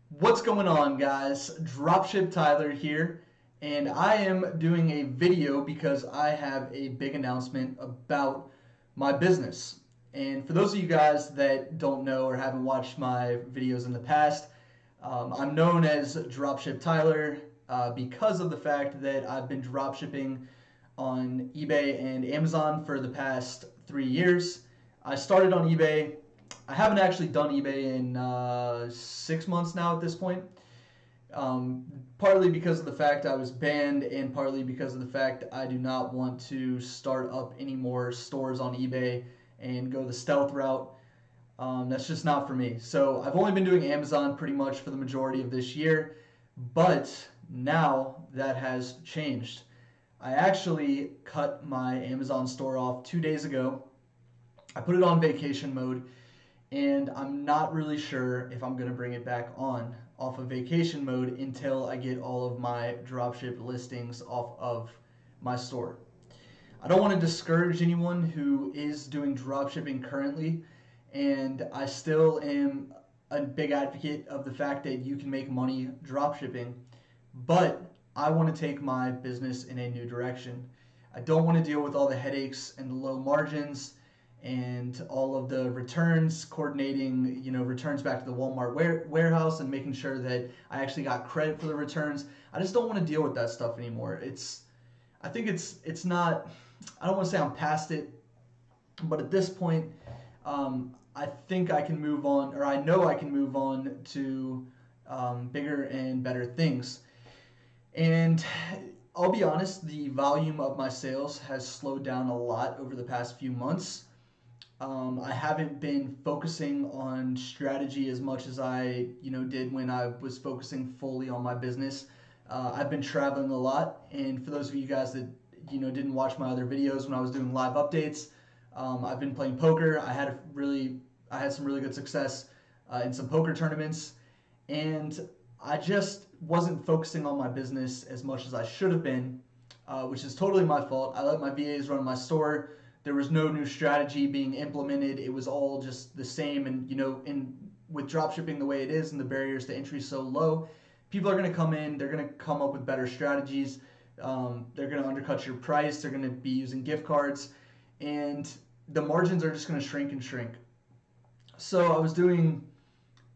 What's going on, guys? Dropship Tyler here, and I am doing a video because I have a big announcement about my business. And for those of you guys that don't know or haven't watched my videos in the past, I'm known as Dropship Tyler because of the fact that I've been dropshipping on eBay and Amazon for the past 3 years. I started on eBay. I haven't actually done eBay in 6 months now at this point. Partly because of the fact I was banned, and partly because of the fact I do not want to start up any more stores on eBay and go the stealth route. That's just not for me. So I've only been doing Amazon pretty much for the majority of this year, but now that has changed. I actually cut my Amazon store off 2 days ago. I put it on vacation mode, and I'm not really sure if I'm going to bring it back on off of vacation mode until I get all of my dropship listings off of my store. I don't want to discourage anyone who is doing dropshipping currently, and I still am a big advocate of the fact that you can make money dropshipping, but I want to take my business in a new direction. I don't want to deal with all the headaches and the low margins and all of the returns, coordinating, returns back to the Walmart warehouse and making sure that I actually got credit for the returns. I just don't want to deal with that stuff anymore. I think it's not, I don't want to say I'm past it, but at this point, I think I can move on, or I know I can move on to bigger and better things. And I'll be honest, the volume of my sales has slowed down a lot over the past few months. I haven't been focusing on strategy as much as I, did when I was focusing fully on my business. I've been traveling a lot, and for those of you guys that didn't watch my other videos when I was doing live updates, I've been playing poker. I had some really good success in some poker tournaments, and I just wasn't focusing on my business as much as I should have been, which is totally my fault. I let my VAs run my store. There was no new strategy being implemented. It was all just the same. And, with dropshipping the way it is and the barriers to entry so low, people are going to come in. They're going to come up with better strategies. They're going to undercut your price. They're going to be using gift cards. And the margins are just going to shrink and shrink. So I was doing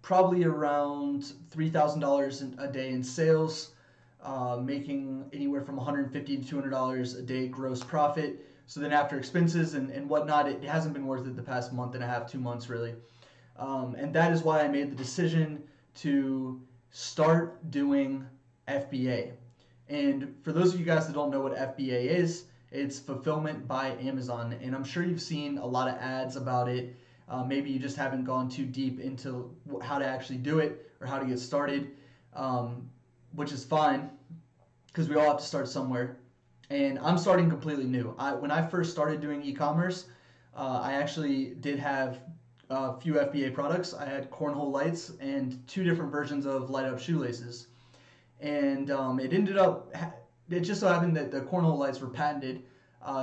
probably around $3,000 a day in sales, making anywhere from $150 to $200 a day gross profit. So then after expenses and whatnot, it hasn't been worth it the past month and a half, 2 months really. And that is why I made the decision to start doing FBA. And for those of you guys that don't know what FBA is, it's fulfillment by Amazon. And I'm sure you've seen a lot of ads about it. Maybe you just haven't gone too deep into how to actually do it or how to get started, which is fine because we all have to start somewhere. And I'm starting completely new. When I first started doing e-commerce, I actually did have a few FBA products. I had cornhole lights and 2 different versions of light up shoelaces. And it just so happened that the cornhole lights were patented.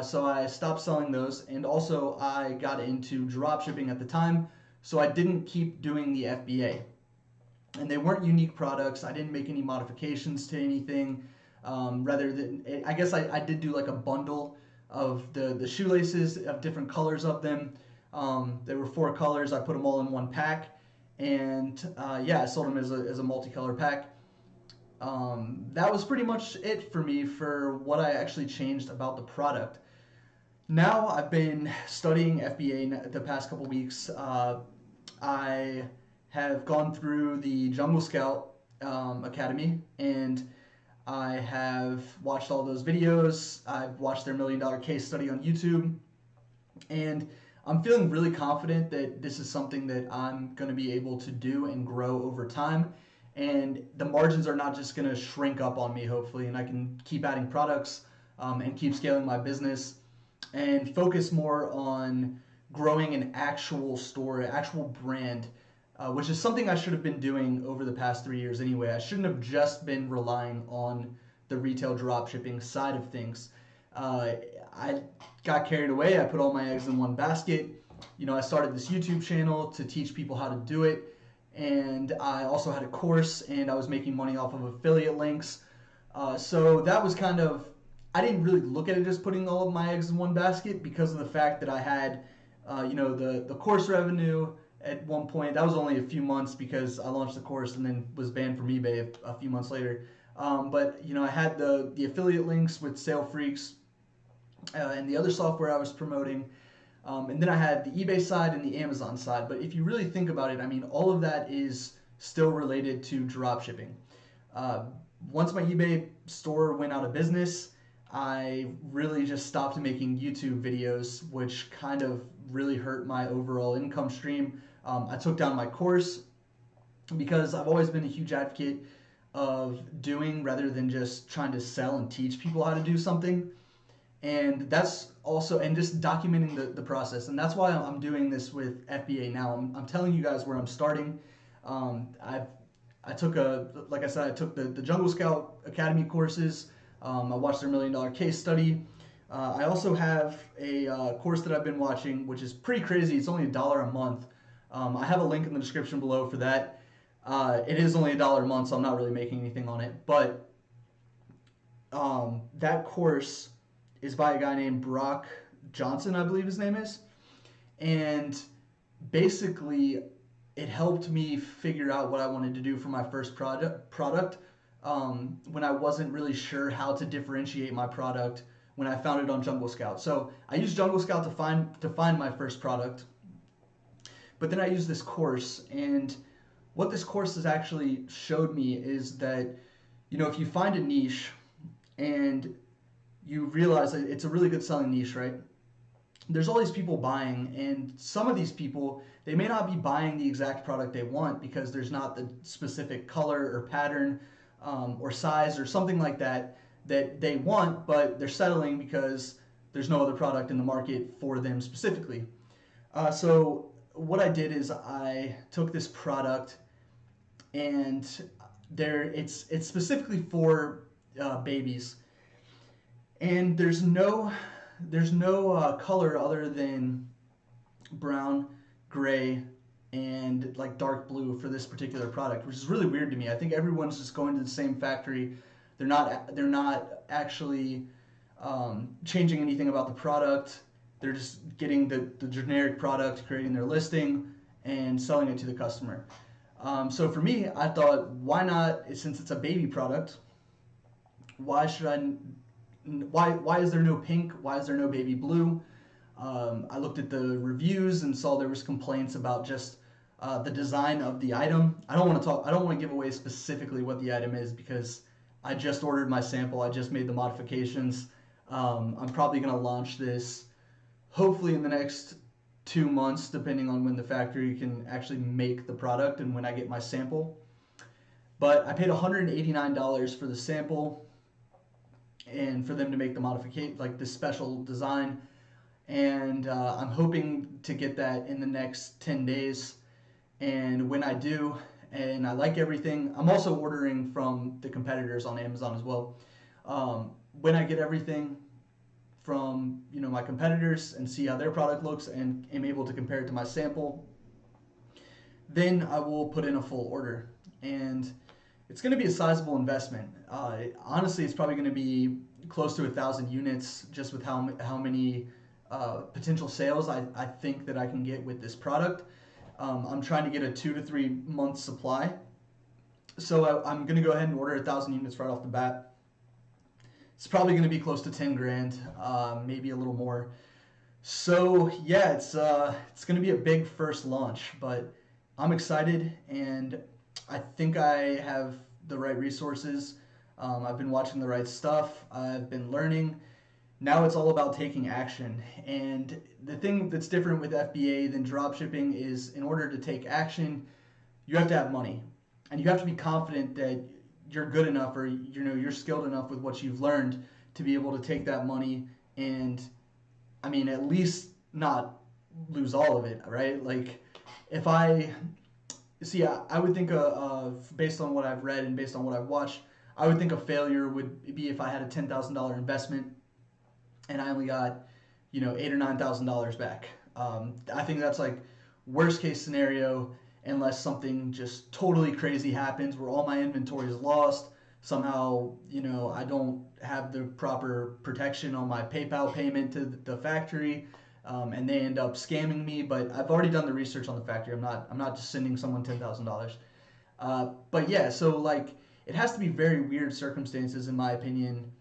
So I stopped selling those, and also I got into drop shipping at the time, so I didn't keep doing the FBA. And they weren't unique products. I didn't make any modifications to anything. Rather than, I guess I did do like a bundle of the shoelaces of different colors of them. There were 4 colors. I put them all in one pack, and I sold them as a multicolor pack. That was pretty much it for me for what I actually changed about the product. Now I've been studying FBA the past couple weeks. I have gone through the Jungle Scout Academy, and I have watched all those videos. I've watched their $1 million case study on YouTube, and I'm feeling really confident that this is something that I'm going to be able to do and grow over time. And the margins are not just going to shrink up on me, hopefully, and I can keep adding products and keep scaling my business and focus more on growing an actual store, an actual brand, which is something I should have been doing over the past 3 years anyway. I shouldn't have just been relying on the retail dropshipping side of things. I got carried away. I put all my eggs in one basket. I started this YouTube channel to teach people how to do it. and I also had a course, and I was making money off of affiliate links. So that was kind of, I didn't really look at it as putting all of my eggs in one basket because of the fact that I had, the course revenue at one point. That was only a few months because I launched the course and then was banned from eBay a few months later. But I had the affiliate links with Sale Freaks and the other software I was promoting. And then I had the eBay side and the Amazon side. But if you really think about it, I mean, all of that is still related to drop shipping. Uh, Once my eBay store went out of business, I really just stopped making YouTube videos, which kind of really hurt my overall income stream. I took down my course because I've always been a huge advocate of doing rather than just trying to sell and teach people how to do something. And that's also, and just documenting the process. And that's why I'm doing this with FBA now. I'm telling you guys where I'm starting. I took like I said, I took the Jungle Scout Academy courses. I watched their $1 million case study. I also have a course that I've been watching, which is pretty crazy. It's only $1 a month. I have a link in the description below for that. It is only $1 a month, so I'm not really making anything on it. But that course is by a guy named Brock Johnson, I believe his name is. And basically, it helped me figure out what I wanted to do for my first product when I wasn't really sure how to differentiate my product when I found it on Jungle Scout. So I used Jungle Scout to find my first product, but then I used this course, and what this course has actually showed me is that if you find a niche and you realize that it's a really good selling niche, right? There's all these people buying, and some of these people, they may not be buying the exact product they want because there's not the specific color or pattern or size or something like that they want, but they're settling because there's no other product in the market for them specifically. So what I did is I took this product, and it's specifically for babies. And there's no color other than brown, gray, and like dark blue for this particular product, which is really weird to me. I think everyone's just going to the same factory. They're not actually changing anything about the product. They're just getting the generic product, creating their listing, and selling it to the customer. So for me, I thought, why not? Since it's a baby product, why is there no pink? Why is there no baby blue? I looked at the reviews and saw there was complaints about just the design of the item. I don't want to give away specifically what the item is because I just ordered my sample. I just made the modifications. I'm probably going to launch this hopefully in the next 2 months, depending on when the factory can actually make the product and when I get my sample. But I paid $189 for the sample and for them to make the modification, like this special design. And I'm hoping to get that in the next 10 days. And when I do, and I like everything, I'm also ordering from the competitors on Amazon as well. When I get everything from my competitors and see how their product looks and am able to compare it to my sample, then I will put in a full order. And it's going to be a sizable investment. Honestly, it's probably going to be close to 1,000 units just with how many potential sales I think that I can get with this product. I'm trying to get a 2 to 3 month supply. So I'm going to go ahead and order 1,000 units right off the bat. It's probably going to be close to 10 grand, maybe a little more. So yeah, it's going to be a big first launch, but I'm excited, and I think I have the right resources. I've been watching the right stuff. I've been learning. Now it's all about taking action. And the thing that's different with FBA than dropshipping is, in order to take action, you have to have money, and you have to be confident that you're good enough, or you're skilled enough with what you've learned to be able to take that money and, I mean, at least not lose all of it, right? Like, if I would think based on what I've read and based on what I've watched, I would think a failure would be if I had a $10,000 investment and I only got, $8,000 or $9,000 back. I think that's like worst case scenario. unless something just totally crazy happens where all my inventory is lost. Somehow, I don't have the proper protection on my PayPal payment to the factory, and they end up scamming me. But I've already done the research on the factory. I'm not just sending someone $10,000. But yeah, so like it has to be very weird circumstances, in my opinion,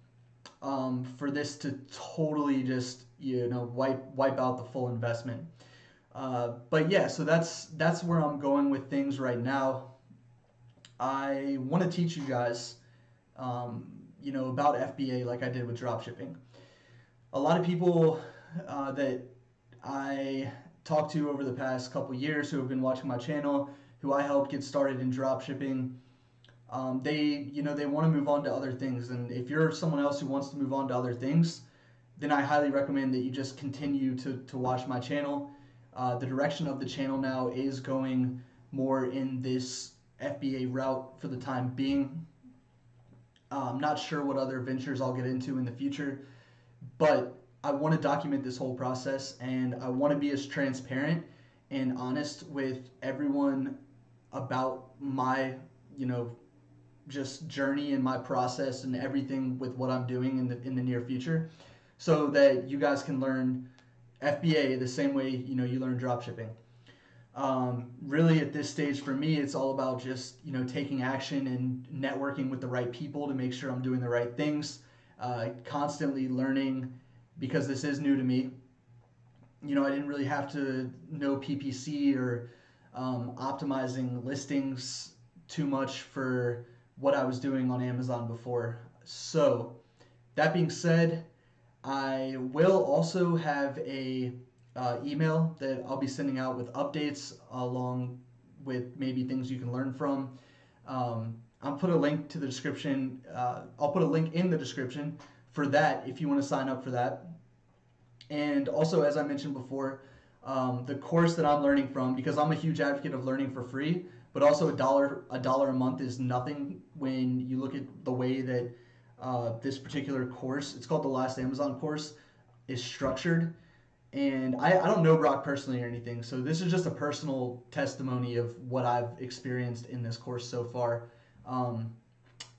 for this to totally just wipe out the full investment. But yeah, so that's where I'm going with things right now. I want to teach you guys, about FBA like I did with dropshipping. A lot of people that I talked to over the past couple years who have been watching my channel, who I helped get started in dropshipping, they want to move on to other things. And if you're someone else who wants to move on to other things, then I highly recommend that you just continue to watch my channel. The direction of the channel now is going more in this FBA route for the time being. I'm not sure what other ventures I'll get into in the future, but I want to document this whole process, and I want to be as transparent and honest with everyone about my, just journey and my process and everything with what I'm doing in the near future, so that you guys can learn FBA the same way you learn dropshipping. Really, at this stage for me, it's all about just taking action and networking with the right people to make sure I'm doing the right things. Constantly learning, because this is new to me. I didn't really have to know PPC or optimizing listings too much for what I was doing on Amazon before. So that being said, I will also have a email that I'll be sending out with updates, along with maybe things you can learn from. I'll put a link to the description. I'll put a link in the description for that if you want to sign up for that. And also, as I mentioned before, the course that I'm learning from, because I'm a huge advocate of learning for free, but also a dollar a month is nothing when you look at the way that this particular course, it's called the Last Amazon course, is structured. And I don't know Brock personally or anything, so this is just a personal testimony of what I've experienced in this course so far.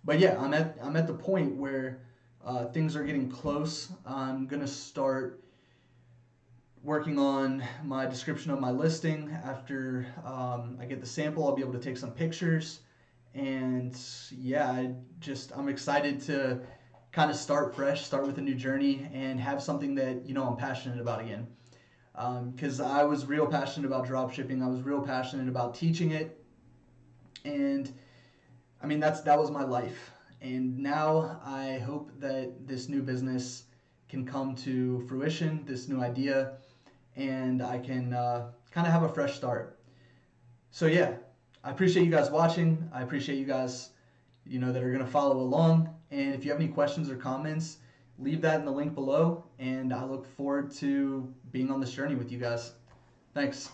But yeah, I'm at the point where things are getting close. I'm gonna start working on my description of my listing. After I get the sample, I'll be able to take some pictures, and yeah, I'm excited to kind of start fresh, start with a new journey, and have something that I'm passionate about again. Because I was real passionate about dropshipping. I was real passionate about teaching it, and I mean that was my life. And now I hope that this new business can come to fruition, this new idea, and I can kind of have a fresh start. So yeah, I appreciate you guys watching. I appreciate you guys, that are going to follow along. And if you have any questions or comments, leave that in the link below. And I look forward to being on this journey with you guys. Thanks.